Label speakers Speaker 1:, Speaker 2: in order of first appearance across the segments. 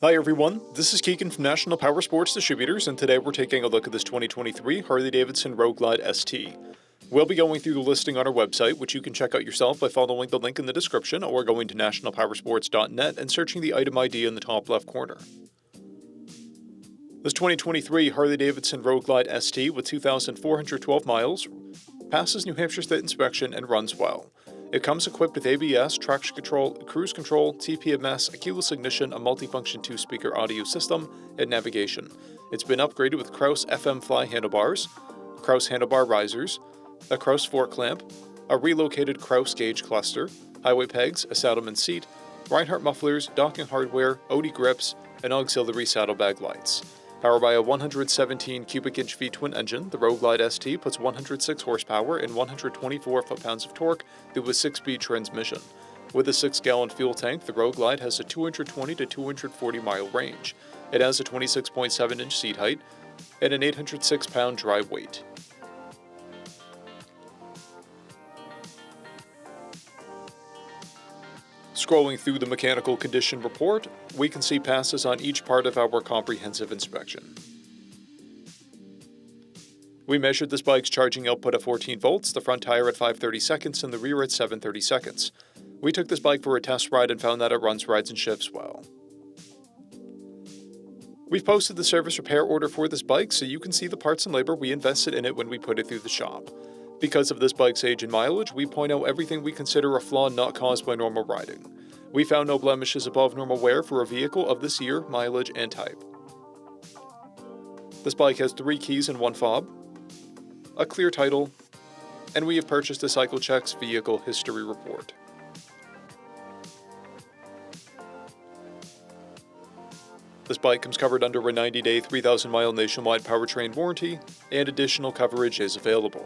Speaker 1: Hi everyone, this is Keegan from National Powersports Distributors, and today we're taking a look at this 2023 Harley-Davidson Road Glide ST. We'll be going through the listing on our website, which you can check out yourself by following the link in the description or going to nationalpowersports.net and searching the item ID in the top left corner. This 2023 Harley-Davidson Road Glide ST with 2,412 miles passes New Hampshire State inspection and runs well. It comes equipped with ABS, traction control, cruise control, TPMS, a keyless ignition, a multifunction 2-speaker audio system, and navigation. It's been upgraded with Krause FM Fly handlebars, Krause handlebar risers, a Krause fork clamp, a relocated Krause gauge cluster, highway pegs, a saddleman seat, Reinhardt mufflers, docking hardware, OD grips, and auxiliary saddlebag lights. Powered by a 117 cubic inch V-twin engine, the Road Glide ST puts 106 horsepower and 124 foot-pounds of torque through a 6-speed transmission. With a 6-gallon fuel tank, the Road Glide has a 220 to 240 mile range. It has a 26.7 inch seat height and an 806-pound dry weight. Scrolling through the mechanical condition report, we can see passes on each part of our comprehensive inspection. We measured this bike's charging output at 14 volts, the front tire at 5/30 seconds, and the rear at 7/30 seconds. We took this bike for a test ride and found that it runs, rides, and shifts well. We've posted the service repair order for this bike so you can see the parts and labor we invested in it when we put it through the shop. Because of this bike's age and mileage, we point out everything we consider a flaw not caused by normal riding. We found no blemishes above normal wear for a vehicle of this year, mileage, and type. This bike has 3 keys and 1 fob, a clear title, and we have purchased a CycleCheck's vehicle history report. This bike comes covered under a 90-day, 3,000-mile nationwide powertrain warranty, and additional coverage is available.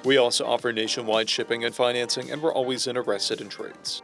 Speaker 1: We also offer nationwide shipping and financing, and we're always interested in trades.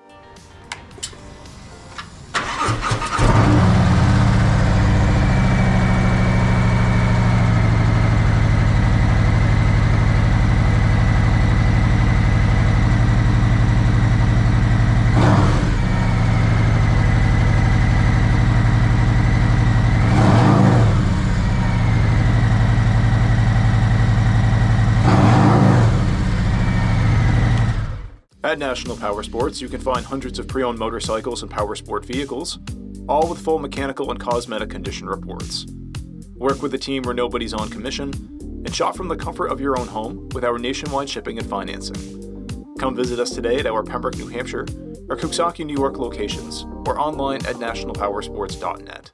Speaker 1: At National Powersports, you can find hundreds of pre-owned motorcycles and powersport vehicles, all with full mechanical and cosmetic condition reports. Work with a team where nobody's on commission, and shop from the comfort of your own home with our nationwide shipping and financing. Come visit us today at our Pembroke, New Hampshire, or Coxsackie, New York locations, or online at nationalpowersports.net.